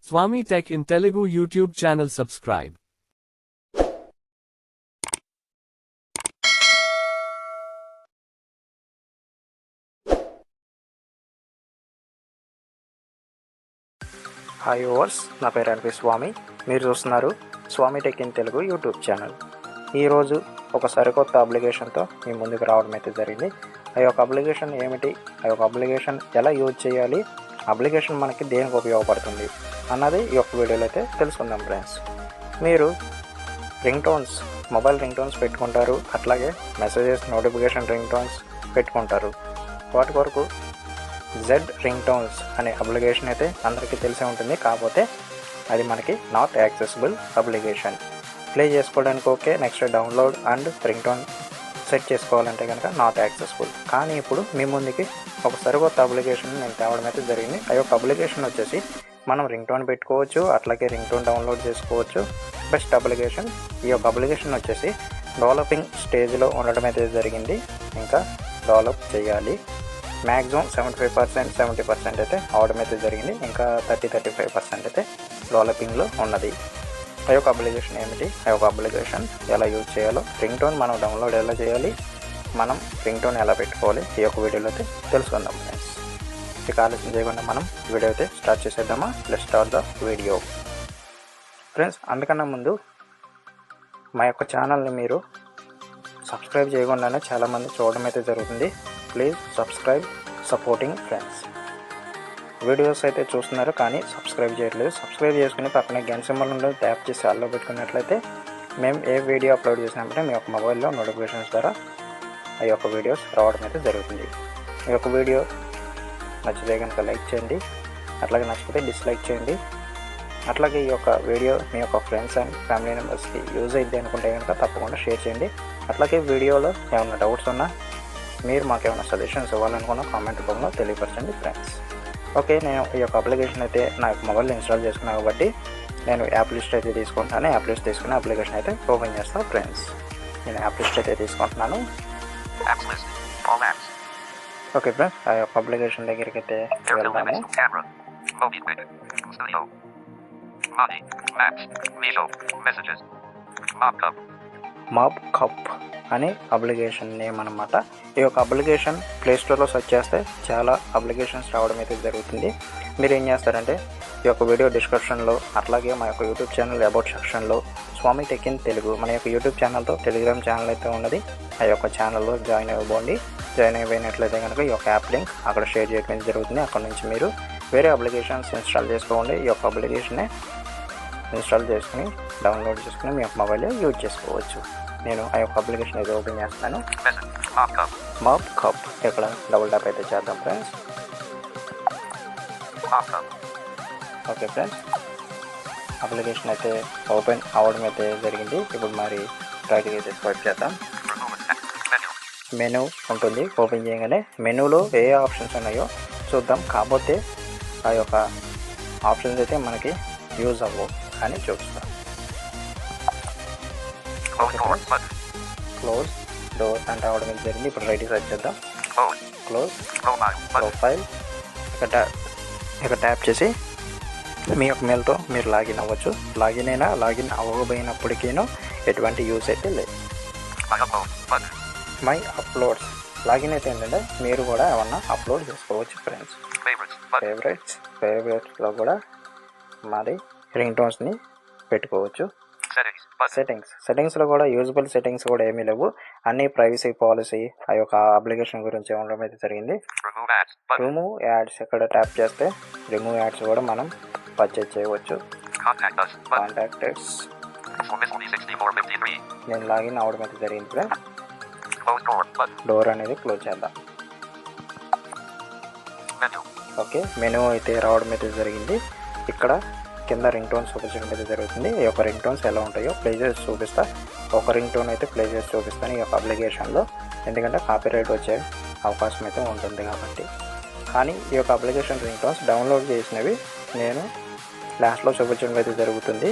Swami Tech in Telugu YouTube channel subscribe. Hi viewers, నా పేరు NP Swami. మీరు చూస్తున్నారు Swami tech in Telugu YouTube channel. ఈరోజు ఒక సరికొత్త అప్లికేషన్తో మీ ముందుకు రావడం అయితే జరిగింది. ఆ యొక్క అప్లికేషన్ ఏమిటి, ఆ యొక్క అప్లికేషన్ ఎలా యూజ్ చేయాలి, అప్లికేషన్ మనకి దేనికి ఉపయోగపడుతుంది అన్నది ఈ యొక్క వీడియోలో అయితే తెలుసుకుందాం ఫ్రెండ్స్. మీరు మొబైల్ రింగ్ టోన్స్ పెట్టుకుంటారు, అట్లాగే మెసేజెస్ నోటిఫికేషన్ రింగ్ టోన్స్ పెట్టుకుంటారు. వాటి వరకు రింగ్టోన్స్ అనే అప్లికేషన్ అయితే అందరికీ తెలిసే ఉంటుంది. కాకపోతే అది మనకి నాట్ యాక్సెసిబుల్ అప్లికేషన్. ప్లే చేసుకోవడానికి okay, next download and ringtone set చేసుకోవాలంటే కనుక నాట్ యాక్సెసిబుల్. కానీ ఇప్పుడు మీ ముందుకి ఒక సరికొత్త అప్లికేషన్ నేను తేవడం అయితే జరిగింది. ఆ యొక్క అప్లికేషన్ వచ్చేసి మనం రింగ్టోన్ పెట్టుకోవచ్చు, అట్లాగే రింగ్టోన్ డౌన్లోడ్ చేసుకోవచ్చు. Best application. ఈ యొక్క అప్లికేషన్ వచ్చేసి డెవలపింగ్ స్టేజ్లో ఉండడం అయితే జరిగింది. ఇంకా డెవలప్ చేయాలి. మ్యాక్సిమం 70% అయితే అవడం అయితే జరిగింది. ఇంకా 35% అయితే డెవలపింగ్లో ఉన్నది. ఆ యొక్క అప్లికేషన్ ఏమిటి, ఆ యొక్క అప్లికేషన్ ఎలా యూజ్ చేయాలో, రింగ్ టోన్ మనం డౌన్లోడ్ ఎలా చేయాలి, మనం రింగ్ టోన్ ఎలా పెట్టుకోవాలి, ఈ యొక్క వీడియోలో అయితే తెలుసుకుందాం ఫ్రెండ్స్. ఇక ఆలోచన చేయకుండా మనం వీడియో అయితే స్టార్ట్ చేసేద్దామా. Let's start the video friends. అందుకన్నా ముందు మా యొక్క ఛానల్ని మీరు సబ్స్క్రైబ్ చేయకుండానే చాలామంది చూడడం అయితే జరుగుతుంది. Please subscribe, supporting friends. Videos అయితే చూస్తున్నారు కానీ సబ్స్క్రైబ్ చేయట్లేదు. సబ్స్క్రైబ్ చేసుకుని పక్కనే గంట సింబల్ ఉండదు, ట్యాప్ చేసి ఆల్లో పెట్టుకున్నట్లయితే మేము ఏ వీడియో అప్లోడ్ చేసినప్పుడే మీ యొక్క మొబైల్లో నోటిఫికేషన్స్ ద్వారా ఆ యొక్క వీడియోస్ రావడం అయితే జరుగుతుంది. ఈ యొక్క వీడియో నచ్చితే కనుక లైక్ చేయండి, అట్లాగే నచ్చితే డిస్లైక్ చేయండి. అట్లాగే ఈ యొక్క వీడియో మీ యొక్క ఫ్రెండ్స్ అండ్ ఫ్యామిలీ మెంబర్స్కి యూజ్ అయింది అనుకుంటే కనుక తప్పకుండా షేర్ చేయండి. అట్లాగే వీడియోలో ఏమైనా డౌట్స్ ఉన్నా, మీరు మాకు ఏమైనా సజెషన్స్ ఇవ్వాలనుకున్న కామెంట్ రూపంలో తెలియపరచండి ఫ్రెండ్స్. ఓకే, నేను ఈ యొక్క అప్లికేషన్ అయితే నా యొక్క మొబైల్లో ఇన్స్టాల్ చేసుకున్నాను కాబట్టి నేను యాప్ లిస్ట్ అయితే తీసుకుంటాను. యాప్ లిస్ట్ తీసుకుని అప్లికేషన్ అయితే ఓపెన్ చేస్తాను ఫ్రెండ్స్. నేను యాప్ లిస్ట్ అయితే తీసుకుంటున్నాను. ఓకే ఫ్రెండ్స్, ఆ యొక్క అప్లికేషన్ దగ్గరికి అయితే వెళ్దాము. mobco అనే అప్లికేషన్ నేమ్ అనమాట. ఈ యొక్క అప్లికేషన్ ప్లేస్టోర్లో సెర్చ్ చేస్తే చాలా అప్లికేషన్స్ రావడం అయితే జరుగుతుంది. మీరు ఏం చేస్తారంటే ఈ యొక్క వీడియో డిస్క్రిప్షన్లో, అట్లాగే మా యొక్క యూట్యూబ్ ఛానల్ అబౌట్ సెక్షన్లో స్వామి టెక్ ఇన్ తెలుగు మన యొక్క యూట్యూబ్ ఛానల్తో టెలిగ్రామ్ ఛానల్ అయితే ఉన్నది. ఆ యొక్క ఛానల్లో జాయిన్ అవ్వండి. జాయిన్ అయిపోయినట్లయితే కనుక ఈ యొక్క యాప్ లింక్ అక్కడ షేర్ చేయడం జరుగుతుంది. అక్కడ నుంచి మీరు వేరే అప్లికేషన్స్ ఇన్స్టాల్ చేసుకోండి. ఈ యొక్క అప్లికేషన్నే ఇన్స్టాల్ చేసుకుని డౌన్లోడ్ చేసుకుని మీ యొక్క మొబైల్లో యూజ్ చేసుకోవచ్చు. నేను ఆ యొక్క అప్లికేషన్ అయితే ఓపెన్ చేస్తాను. మోకప్ ఇక్కడ డబుల్ ట్యాప్ అయితే చేద్దాం ఫ్రెండ్స్. ఓకే ఫ్రెండ్స్, అప్లికేషన్ అయితే ఓపెన్ అవ్వడం అయితే జరిగింది. ఇప్పుడు మరి రైట్కి అయితే స్వైప్ చేద్దాం. మెనూ ఉంటుంది. ఓపెన్ చేయగానే మెనూలో ఏ ఆప్షన్స్ ఉన్నాయో చూద్దాం. కాకపోతే ఆ యొక్క ఆప్షన్స్ అయితే మనకి యూజ్ అవ్వవు అని చూపిస్తాం. క్లోజ్ డోర్ అంటే అవడం జరిగింది. ఇప్పుడు రైట్ సెర్చ్ చేద్దాం. క్లోజ్ ప్రొఫైల్ ఇక్కడ ట్యాప్ చేసి మీ యొక్క మెయిల్తో మీరు లాగిన్ అవ్వచ్చు. లాగిన్ అవ్వకపోయినప్పటికీనూ ఎటువంటి యూస్ అయితే లేదు. మై అప్లోడ్స్ లాగిన్ అయితే ఏంటంటే మీరు కూడా ఏమన్నా అప్లోడ్ చేసుకోవచ్చు ఫ్రెండ్స్. ఫేవరెట్స్లో కూడా మాది రింగ్ టోన్స్ని పెట్టుకోవచ్చు. సెట్టింగ్స్లో కూడా యూజబుల్ సెట్టింగ్స్ కూడా ఏమీ లేవు. అన్ని ప్రైవసీ పాలసీ ఆ యొక్క అప్లికేషన్ గురించి ఉండడం అయితే జరిగింది. రిమూవ్ యాడ్స్ ఇక్కడ ట్యాప్ చేస్తే రిమూవ్ యాడ్స్ కూడా మనం పర్చేజ్ చేయవచ్చు. కాంటాక్టెడ్స్ నేను లాగిన్ అవడం అయితే జరిగింది. డోర్ అనేది క్లోజ్ చేద్దాం. ఓకే, మెనూ అయితే రావడం అయితే జరిగింది. ఇక్కడ కింద రింగ్ టోన్స్ చూపించడం అయితే జరుగుతుంది. ఈ యొక్క రింగ్ టోన్స్ ఎలా ఉంటాయో ప్లే చేసి చూపిస్తా. ఒక రింగ్ టోన్ అయితే ప్లే చేసి చూపిస్తాను ఈ యొక్క అప్లికేషన్లో, ఎందుకంటే కాపీరైట్ వచ్చే అవకాశం అయితే ఉంటుంది కాబట్టి. కానీ ఈ యొక్క అప్లికేషన్ రింగ్ టోన్స్ డౌన్లోడ్ చేసినవి నేను లాస్ట్లో చూపించడం అయితే జరుగుతుంది.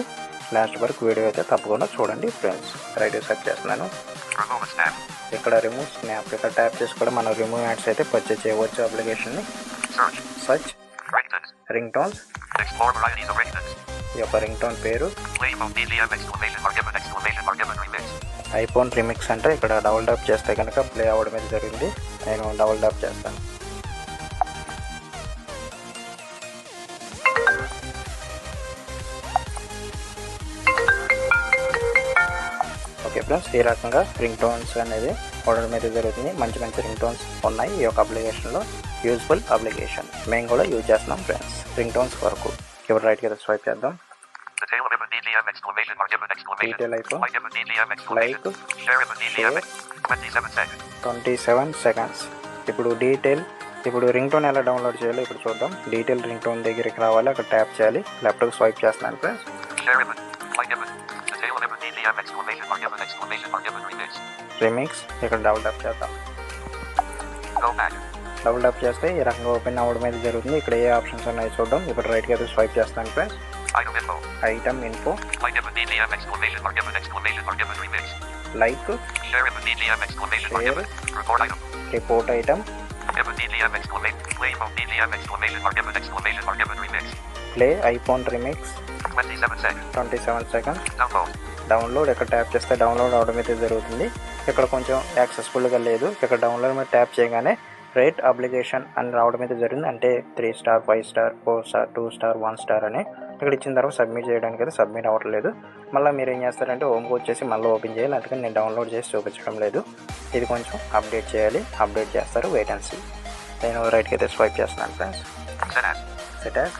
లాస్ట్ వరకు వీడియో అయితే తప్పకుండా చూడండి ఫ్రెండ్స్. రైట్ సెర్చ్ చేస్తున్నాను. ఇక్కడ రిమూవ్ స్నాప్ ఇక్కడ ట్యాప్ చేసి కూడా మనం రిమూవ్ యాడ్స్ అయితే పర్చేజ్ చేయవచ్చు. అప్లికేషన్ని search ringtones Explore varieties of ringtones. ఈ యొక్క రింగ్ టోన్ పేరు Play mode BGM exclamation mark given remix. IPhone remix అంటే ఇక్కడ డబుల్ ట్యాప్ చేస్తే కనుక ప్లే అవ్వడం అయితే జరిగింది. నేను డబుల్ ట్యాప్ చేస్తాను. ఓకే ఫ్రెండ్స్, ఈ రకంగా రింగ్ టోన్స్ అనేది వాడడం అయితే జరుగుతుంది. మంచి మంచి రింగ్ టోన్స్ ఉన్నాయి ఈ యొక్క అప్లికేషన్లో. యూజ్ఫుల్ అప్లికేషన్, మేము కూడా యూజ్ చేస్తున్నాం ఫ్రెండ్స్ రింగ్ టోన్స్ వరకు. ఇప్పుడు రైట్కి అయితే స్వైప్ చేద్దాం. డీటెయిల్ అయిపో లైక్ షేర్ 27 సెకండ్స్. ఇప్పుడు రింగ్ టోన్ ఎలా డౌన్లోడ్ చేయాలో ఇప్పుడు చూద్దాం. డీటెయిల్ రింగ్ టోన్ దగ్గరికి రావాలి, అక్కడ ట్యాప్ చేయాలి. ల్యాప్టాప్ స్వైప్ చేస్తున్నాను ఫ్రెండ్స్. రిమిక్స్ ఇక్కడ డబుల్ ట్యాప్ చేద్దాం. డబుల్ ట్యాప్ చేస్తే ఈ రకంగా ఓపెన్ అవ్వడం అయితే జరుగుతుంది. ఇక్కడ ఏ ఆప్షన్స్ ఉన్నాయో చూద్దాం. ఇప్పుడు రైట్కి అయితే స్వైప్ చేస్తాను friends. Item info like share report item play iPhone remix 27 seconds. Download ఇక్కడ ట్యాప్ చేస్తే డౌన్లోడ్ అవడం అయితే జరుగుతుంది. ఇక్కడ కొంచెం యాక్సెస్ఫుల్గా లేదు. ఇక్కడ డౌన్లోడ్ మీద ట్యాప్ చేయగానే రేట్ అప్లికేషన్ అని రావడం అయితే జరిగింది. అంటే 3 star 5 star 4 star 2 star 1 star అని ఇక్కడ ఇచ్చిన తర్వాత సబ్మిట్ చేయడానికి అయితే సబ్మిట్ అవ్వట్లేదు. మళ్ళీ మీరు ఏం చేస్తారంటే హోమ్కి వచ్చేసి మళ్ళీ ఓపెన్ చేయాలి. అందుకని నేను డౌన్లోడ్ చేసి చూపించడం లేదు. ఇది కొంచెం అప్డేట్ చేయాలి. అప్డేట్ చేస్తారు, వెయిట్ అండ్ సీ. నేను రైట్కి అయితే స్వైప్ చేస్తున్నాను friends. Set as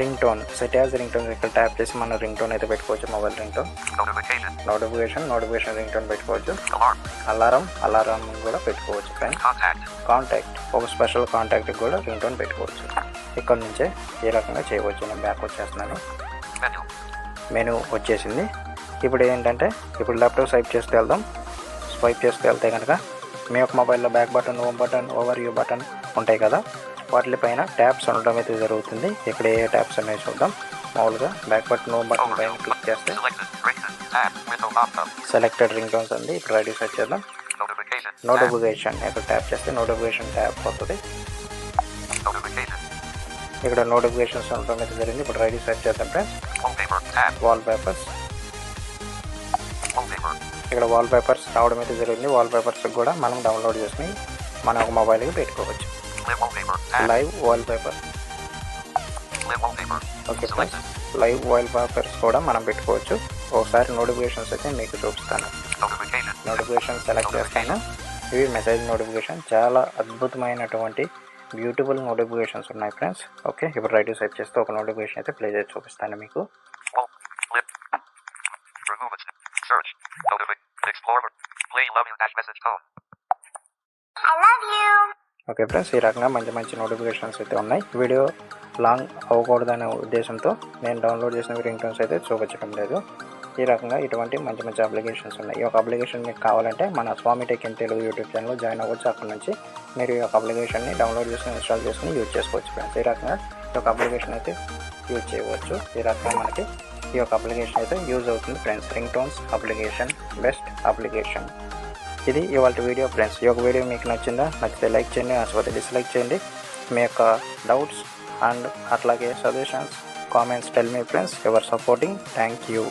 ring tone, set as ring tone ఇక్కడ ట్యాప్ చేసి మనం రింగ్ టోన్ అయితే పెట్టుకోవచ్చు. Mobile ring tone, notification ring tone పెట్టుకోవచ్చు. అలారం కూడా పెట్టుకోవచ్చు ఫ్రెండ్స్. కాంటాక్ట్, ఒక స్పెషల్ కాంటాక్ట్ కూడా రింగ్ టోన్ పెట్టుకోవచ్చు. ఇక్కడ నుంచే ఏ రకంగా చేయవచ్చు. నేను బ్యాక్ వచ్చేస్తున్నాను. మెనూ వచ్చేసింది. ఇప్పుడు ఏంటంటే ఇప్పుడు ల్యాప్టాప్ స్వైప్ చేస్తూ వెళ్తే కనుక మీ యొక్క మొబైల్లో back button, home button, over view button ఉంటాయి కదా, వాటిపైన ట్యాప్స్ ఉండడం అయితే జరుగుతుంది. ఇక్కడ ఏ ట్యాప్స్ ఉన్నాయో చూద్దాం. మామూలుగా బ్యాక్ బటన్, హోమ్ బటన్ పైన క్లిక్ చేస్తే సెలెక్టెడ్ రింగ్ టోన్స్ ఉంది. ఇప్పుడు రెడీ సెర్చ్ చేద్దాం. నోటిఫికేషన్ ఇక్కడ ట్యాప్ చేస్తే నోటిఫికేషన్ ట్యాప్ వస్తుంది. ఇక్కడ నోటిఫికేషన్స్ ఉండడం అయితే జరిగింది. ఇప్పుడు రెడీ సెర్చ్ చేద్దాం ఫ్రెండ్స్. వాల్ పేపర్స్, ఇక్కడ వాల్ పేపర్స్ రావడం అయితే జరిగింది. వాల్ పేపర్స్ కూడా మనం డౌన్లోడ్ చేసుకుని మన ఒక మొబైల్కి పెట్టుకోవచ్చు. Live wall paper, okay friends, live wall papers కూడా మనం పెట్టుకోవచ్చు. ఒకసారి నోటిఫికేషన్స్ అయితే మీకు చూపిస్తాను. నోటిఫికేషన్ సెలెక్ట్ చేస్తాను. ఇవి మెసేజ్ నోటిఫికేషన్, చాలా అద్భుతమైనటువంటి బ్యూటిఫుల్ నోటిఫికేషన్స్ ఉన్నాయి ఫ్రెండ్స్. ఓకే, ఇప్పుడు రైట్ స్వైప్ చేస్తే ఒక నోటిఫికేషన్ అయితే ప్లే చేసి చూపిస్తాను మీకు. ఓకే ఫ్రెండ్స్, ఈ రకంగా మంచి మంచి నోటిఫికేషన్స్ అయితే ఉన్నాయి. వీడియో లాంగ్ అవ్వకూడదనే ఉద్దేశంతో నేను డౌన్లోడ్ చేసిన రింగ్ టోన్స్ అయితే చూపించడం లేదు. ఈ రకంగా ఇటువంటి మంచి మంచి అప్లికేషన్స్ ఉన్నాయి. ఈ యొక్క అప్లికేషన్ మీకు కావాలంటే మన స్వామి టెక్ ఇన్ తెలుగు యూట్యూబ్ ఛానల్లో జాయిన్ అవ్వచ్చు. అక్కడ నుంచి మీరు ఈ యొక్క అప్లికేషన్ని డౌన్లోడ్ చేసుకుని ఇన్స్టాల్ చేసుకుని యూజ్ చేసుకోవచ్చు ఫ్రెండ్స్. ఈ రకంగా ఈ యొక్క అప్లికేషన్ అయితే యూజ్ చేయవచ్చు. ఈ రకంగా మనకి ఈ యొక్క అప్లికేషన్ అయితే యూజ్ అవుతుంది friends. Ring tones application best application. ఇది ఇవాళ వీడియో ఫ్రెండ్స్. ఈ యొక్క వీడియో మీకు నచ్చిందా? నచ్చితే లైక్ చేయండి, నచ్చకపోతే డిస్లైక్ చేయండి. మీ యొక్క డౌట్స్ అండ్ అట్లాగే suggestions comments tell me friends. Your supporting. Thank you.